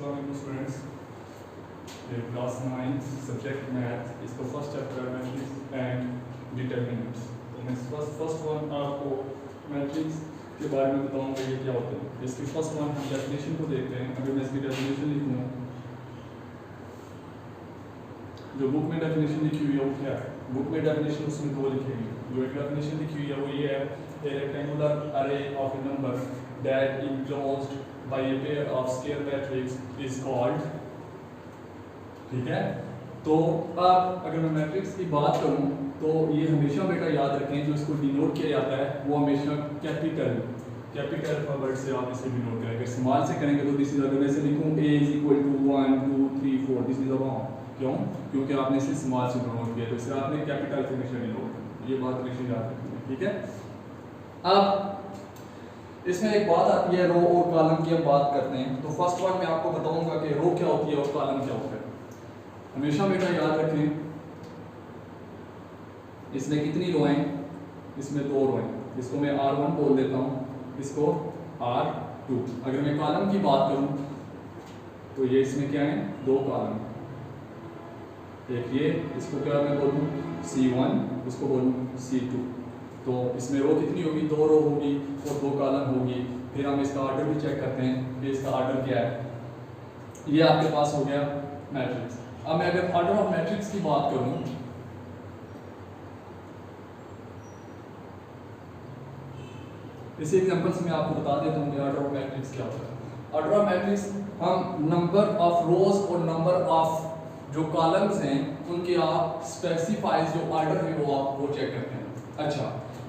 Students, ये class 9 subject math, इसका first chapter matrix and determinants. तो मैं फर्स्ट वन आपको मैट्रिक्स के बारे में बताऊंगा ये क्या होता है। इसकी फर्स्ट वन हम डेफिनेशन को देखते हैं। अगर मैं इसकी डेफिनेशन लिखूँ, जो बुक में डेफिनेशन लिखी हुई है वो क्या है? बुक में डेफिनेशन उसमें दो लिखी हुई है। जो एक डेफिनेशन लिखी हुई है वो ये है, ए रेक्टेंगुलर अरे of A number that enclosed bye a pair of square matrix is called. ठीक है, तो अब अगर मैं मैट्रिक्स की बात करूं तो ये हमेशा बेटा याद रखें, जो इसको डिनोट किया जाता है वो हमेशा कैपिटल वर्ड से आप इसे डिनोट करेंगे। स्मॉल से करेंगे तो दिस इज, अगर मैं इसे लिखूं a is equal to 1 2 3 4, this is wrong. क्यों? क्योंकि आपने इसे स्मॉल से डिनोट किया, तो इसे आपने कैपिटल से हमेशा डिनोट करना। ये बात हमेशा याद रखनी है, ठीक है। अब इसमें एक बात आती है, रो और कॉलम की हम बात करते हैं। तो फर्स्ट वन मैं आपको बताऊंगा कि रो क्या होती है और कॉलम क्या होता है। हमेशा बेटा याद रखें, इसमें कितनी रो हैं? इसमें दो रो हैं। इसको मैं R1 बोल देता हूँ, इसको R2। अगर मैं कॉलम की बात करूँ तो ये इसमें क्या है? दो कॉलम। एक ये, इसको क्या मैं बोलूँ C1, इसको बोलूँ C2। तो इसमें रो कितनी होगी? दो रो होगी और दो कॉलम होगी। फिर हम इसका ऑर्डर भी चेक करते हैं कि इसका ऑर्डर क्या है। ये आपके पास हो गया मैट्रिक्स। अब मैं अगर ऑर्डर ऑफ मैट्रिक्स की बात करूं, इसी एग्जांपल से मैं आपको बता देता हूं कि ऑर्डर ऑफ मैट्रिक्स क्या होता है। ऑर्डर ऑफ मैट्रिक्स हम नंबर ऑफ रोज और नंबर ऑफ जो कॉलम्स हैं उनके आप स्पेसिफाइज जो ऑर्डर है वो आप वो चेक करते हैं। अच्छा,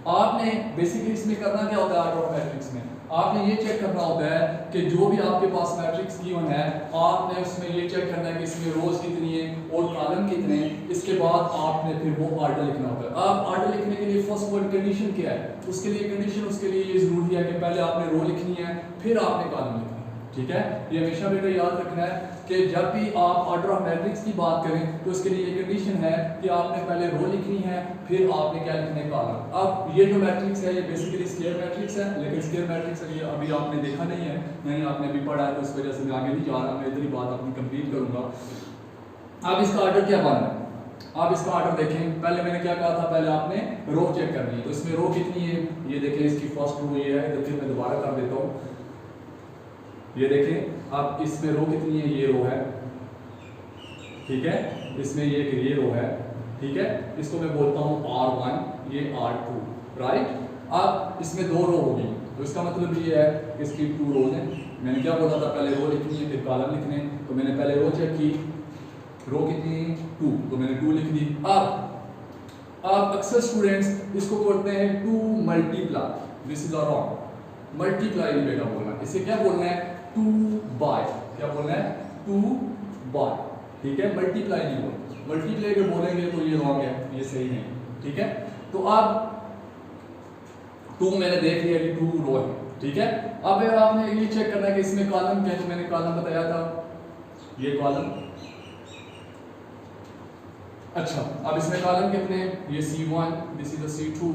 आपने बेसिकली इसमें करना क्या होता है? ऑर्डर ऑफ मैट्रिक्स में आपने ये चेक करना होता है कि जो भी आपके पास मैट्रिक्स गिवन है, आपने उसमें ये चेक करना है कि इसमें रोज कितनी है और कॉलम कितने हैं। इसके बाद आपने फिर वो ऑर्डर लिखना होता है। आप ऑर्डर लिखने के लिए फर्स्ट वर्ड कंडीशन क्या है? उसके लिए कंडीशन, उसके लिए ये जरूरी है कि पहले आपने रो लिखनी है, फिर आपने कॉलम लिखना है। ठीक है, ये हमेशा बेटा याद रखना है कि जब भी आप ऑर्डर ऑफ मैट्रिक्स की बात करें तो इसके लिए ये कंडीशन है कि आपने पहले रो लिखनी है, फिर आपने क्या लिखना है? कॉलम। अब ये जो मैट्रिक्स है ये बेसिकली स्क्वायर मैट्रिक्स है, लेकिन स्क्वायर मैट्रिक्स ये अभी आपने देखा नहीं है, यानी आपने अभी पढ़ा है, तो इस वजह से मैं आगे नहीं जा रहा, मैं इधर ही बात अपनी कंप्लीट करूंगा। अब इसका ऑर्डर क्या बनना है? आप इसका ऑर्डर देखें। पहले मैंने क्या कहा था? पहले आपने रो चेक करनी है। तो इसमें रो कितनी है? ये देखें, इसकी फर्स्ट रो ये है। देखिए मैं दोबारा कर देता हूँ, ये देखें। अब इसमें रो कितनी है? ये रो है, ठीक है। इसमें ये रो है, ठीक है। इसको मैं बोलता हूँ R1, ये R2, राइट। अब इसमें दो रो होगी, तो इसका मतलब ये है कि इसकी 2 रोज हैं। मैंने क्या बोला था? पहले रो लिखनी है, फिर कॉलम लिखने हैं। तो मैंने पहले रो चेक की, रो कितनी है? 2, तो मैंने 2 लिख दी। अब अक्सर स्टूडेंट्स इसको बोलते हैं 2 multiply. This is wrong. Multiply नहीं बेटा बोलना, इसे क्या बोलना है? 2 बाय। क्या बोलना है? 2 बाय, ठीक है। मल्टीप्लाई नहीं बोलना। मल्टीप्लाई अगर बोलेंगे तो ये रॉन्ग है, ये सही नहीं, ठीक है। तो अब 2 मैंने देख लिया कि 2 रो है, ठीक है। अब आपने ये चेक करना है कि इसमें कॉलम क्या है। तो मैंने कॉलम बताया था, ये कॉलम। अच्छा, अब इसमें कॉलम कितने? ये C1, दिस इज C2।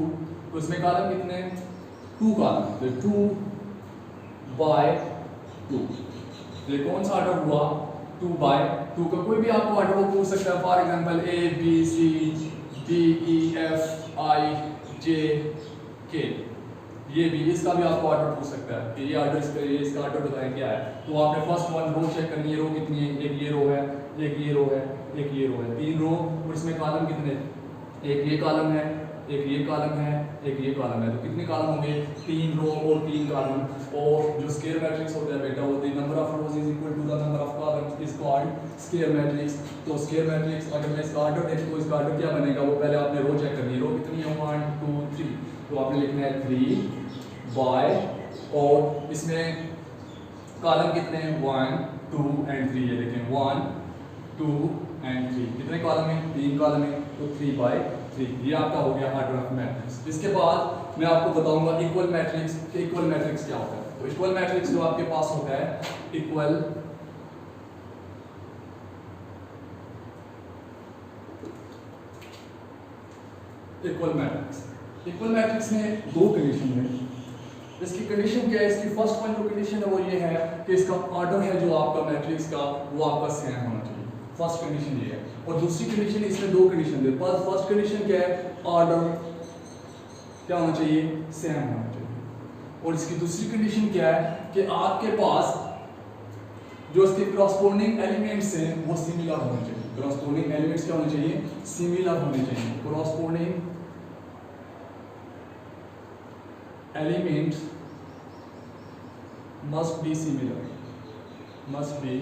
तो इसमें कॉलम कितने? 2 कॉलम। तो 2 बाय 2, ये कौन सा ऑर्डर हुआ? 2 बाय 2 का कोई भी आपको ऑर्डर वो पूछ सकता है। For example A B C D E F I J K, ये भी, इसका भी आपको ऑर्डर पूछ सकता है कि ये ऑर्डर, इसका ऑर्डर बताएं क्या है। तो आपने फर्स्ट वन रो चेक करनी है। रो कितनी है? एक ये रो है, एक ये रो है, एक ये रो है, 3 रो। और इसमें कॉलम कितने? एक ये कॉलम है, एक ये कॉलम है, एक ये कॉलम है। तो कितने कॉलम होंगे? 3 रो और 3 कॉलम। और जो स्क्वायर मैट्रिक्स होता है बेटा, वो the number of rows is equal to the number of columns is called square matrix. तो स्क्वायर मैट्रिक्स अगर मैं इसका ऑर्डर देखूं तो इसका ऑर्डर क्या बनेगा? वो पहले आपने रो चेक करनी है। रो कितनी है? 1 2 3, तो आपने लिखना है 3 बाय, और इसमें कॉलम कितने हैं? 1 2 एंड 3। ये देखें 1 2 एंड 3, कितने कॉलम है? 3 कॉलम है, तो 3 बाय 3। ये आपका हो गया ऑर्डर ऑफ मैट्रिक्स। इसके बाद मैं आपको बताऊंगा इक्वल मैट्रिक्स। इक्वल मैट्रिक्स क्या होता है? तो इक्वल मैट्रिक्स जो आपके पास होता है, इक्वल मैट्रिक्स। इक्वल मैट्रिक्स में 2 कंडीशन है। इसकी कंडीशन क्या है, इसकी फर्स्ट वन जो कंडीशन है वो ये है कि इसका ऑर्डर है जो आपका मैट्रिक्स का वो आपका सेम होना चाहिए। फर्स्ट कंडीशन ये है। और दूसरी कंडीशन, इसमें दो कंडीशन दे। फर्स्ट कंडीशन क्या है, ऑर्डर क्या होना चाहिए, सेम होना चाहिए। और इसकी दूसरी कंडीशन क्या है कि आपके पास जो इसके क्रॉसपोर्डिंग एलिमेंट्स हैं वो सिमिलर होने चाहिए। क्रॉसपोर्डिंग एलिमेंट्स क्या होने चाहिए, सिमिलर होने चाहिए। Corresponding elements must be similar, must be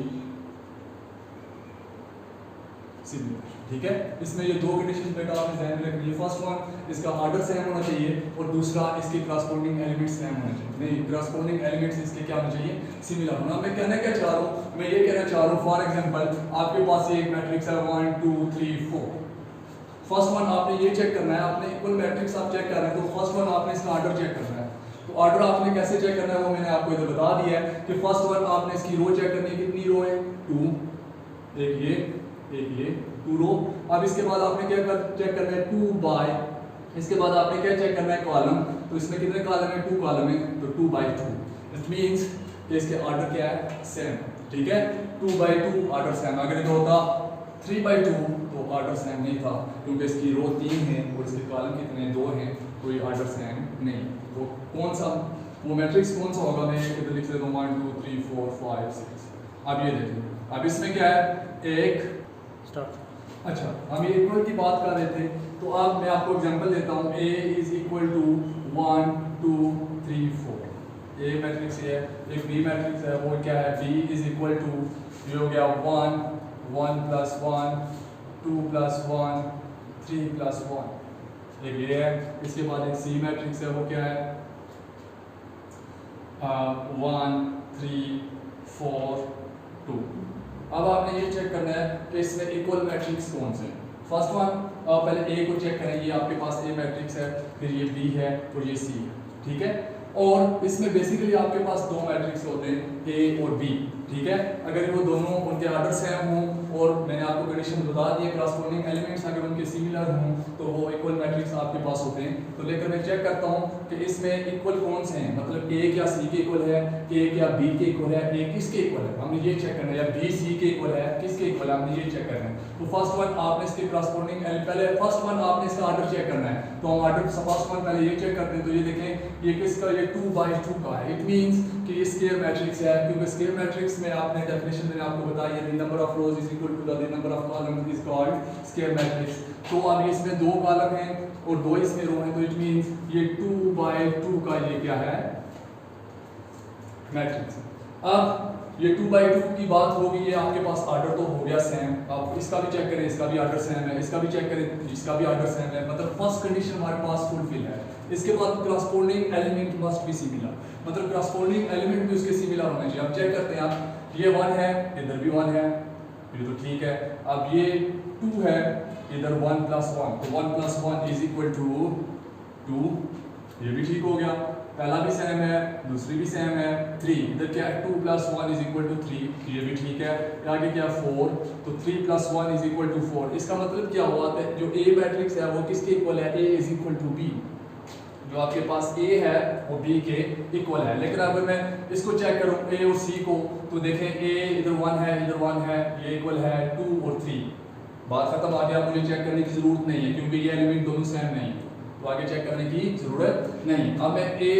similar, ठीक है। इसमें ये दो कंडीशन बेटा आपने ध्यान में रखनी है। फर्स्ट वन, इसका ऑर्डर सेम होना चाहिए, और दूसरा इसके क्रॉसपोर्डिंग एलिमेंट्स सेम होने चाहिए। नहीं, क्रॉसपोर्डिंग एलिमेंट्स इसके क्या होना चाहिए, सिमिलर होना। मैं कहना क्या चाह रहा हूँ, मैं ये कहना चाह रहा हूँ फॉर एग्जांपल आपके पास ये एक मैट्रिक्स है 1 2 3 4। फर्स्ट वन आपने ये चेक करना है, आपने इक्वल मैट्रिक्स आप चेक कर रहे हैं तो फर्स्ट वन आपने इसका ऑर्डर चेक करना है। तो ऑर्डर आपने कैसे चेक करना है वो मैंने आपको इधर बता दिया है कि फर्स्ट वन आपने इसकी रो चेक करनी है। कितनी रो है, 2, एक ये 2 रो। अब इसके बाद आपने क्या चेक करना है, 2 बाय, इसके बाद आपने क्या चेक करना है, कॉलम। तो इसमें कितने कॉलम है, 2 कॉलम है, तो 2 बाय 2। इट मींस कि इसके ऑर्डर क्या है, सेम, ठीक है। 2 बाय 2 ऑर्डर सेम। अगर ये होता 3 बाय 2 तो ऑर्डर सेम नहीं था, क्योंकि इसकी रो 3 है और इसके कॉलम कितने 2 हैं, तो ये ऑर्डर सेम नहीं। वो कौन सा, वो मैट्रिक्स कौन सा होगा, मैं इधर लिख देता हूँ 1 2 3 4 5 6। अब ये देखिए, अब इसमें क्या है, एक स्टार्ट। अच्छा, हम ये इक्वल की बात कर रहे थे, तो अब मैं आपको एग्जांपल देता हूँ। a is equal to 1 2 3 4। A matrix है, एक बी मैट्रिक्स है, वो क्या है, b इज इक्वल टू, ये हो गया 1 1 प्लस 1 2 प्लस 1 3 प्लस 1, एक ये है। इसके बाद एक सी मैट्रिक्स है, वो क्या है, 1 3 4 2। अब आपने ये चेक करना है कि इसमें इक्वल मैट्रिक्स कौन से हैं। फर्स्ट वन, पहले ए को चेक करें, ये आपके पास ए मैट्रिक्स है, फिर ये बी है और ये सी है, ठीक है। और इसमें बेसिकली आपके पास दो मैट्रिक्स होते हैं, ए और बी, ठीक है। अगर वो दोनों उनके ऑर्डर सेम हों, और मैंने आपको कंडीशन बता दी है क्रॉसपोर्डिंग एलिमेंट्स अगर उनके सिमिलर हों तो वो इक्वल मैट्रिक्स आपके पास होते हैं। तो लेकर मैं चेक करता हूँ कि इसमें इक्वल कौन से हैं, मतलब ए क्या सी के इक्वल है, ए क्या बी के इक्वल है, ए किसके इक्वल है, हमने ये चेक करना है। या बी सी के इक्वल है, किसके इक्वल है, हमने ये चेक करना है। तो फर्स्ट वन आपने इसके क्रॉसपोर्डिंग, पहले फर्स्ट वन आपने इसका ऑर्डर चेक करना है। तो हम ऑर्डर फर्स्ट वन पहले ये चेक करते हैं। तो ये देखें, ये किसका, ये 2 बाय 2 का है। इट मींस कि ये स्क्वायर मैट्रिक्स है, क्योंकि स्क्वायर मैट्रिक्स में आपने डेफिनेशन मैंने आपको बताई है, the number of rows is equal to the number of column is called square matrix. तो अब इसमें 2 कॉलम हैं और 2 इसमें रो हैं, तो इट मींस ये 2 बाय 2 का ये क्या है, मैट्रिक्स। अब ये 2 बाय 2 की बात होगी, ये आपके पास ऑर्डर तो हो गया सेम। आप इसका भी चेक करें, इसका भी ऑर्डर सेम है, इसका भी चेक करें, इसका भी ऑर्डर सेम है, मतलब फर्स्ट कंडीशन हमारे पास फुलफिल है। इसके बाद corresponding element must be similar, मतलब क्रॉसपोर्डिंग एलिमेंट भी उसके सिमिलर होने चाहिए। अब चेक करते हैं आप, ये 1 है, इधर भी 1 है, ये तो ठीक है। अब ये 2 है, इधर 1 प्लस 1, तो 1 प्लस 1 इज इक्वल टू 2, ये भी ठीक हो गया। पहला भी सेम है, दूसरी भी सेम है। 3, इधर क्या है, 2 प्लस 1 इज इक्वल टू 3, ये भी ठीक है। आगे क्या, 4, तो 3 प्लस 1 इज इक्वल टू 4। इसका मतलब क्या हुआ है, जो ए मैट्रिक्स है वो किसके इक्वल है, ए इज इक्वल टू बी। जो आपके पास ए है वो बी के इक्वल है। लेकिन अगर मैं इसको चेक करूं ए और सी को, तो देखें ए इधर 1 है, इधर 1 है, ये इक्वल है 2 और 3। बात खत्म, आ गया, मुझे चेक करने की जरूरत नहीं है क्योंकि ये एलिमेंट दोनों सेम नहीं है, तो आगे चेक करने की जरूरत नहीं। अब मैं ए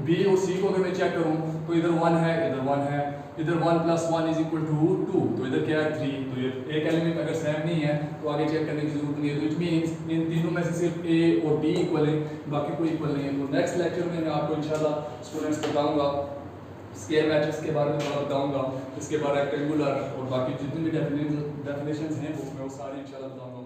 बी और सी को अगर मैं चेक करूं, तो इधर 1 है, इधर 1 है, इधर 1 प्लस 1 इज इक्वल टू 2, तो इधर क्या है 3। तो ये एक एलिमेंट अगर सेम नहीं है तो आगे चेक करने की जरूरत नहीं है। तो इट मींस इन तीनों में से सिर्फ ए और बी इक्वल है, बाकी कोई इक्वल नहीं है। तो नेक्स्ट लेक्चर में मैं आपको इंशाल्लाह स्टूडेंट्स बताऊंगा, स्क्वायर मैट्रिक्स के बारे में थोड़ा बताऊंगा, इसके बाद रेक्टेंगुलर और बाकी जितनी भी डेफिनेशंस हैं वो मैं वो सारी इंशाल्लाह बताऊंगा।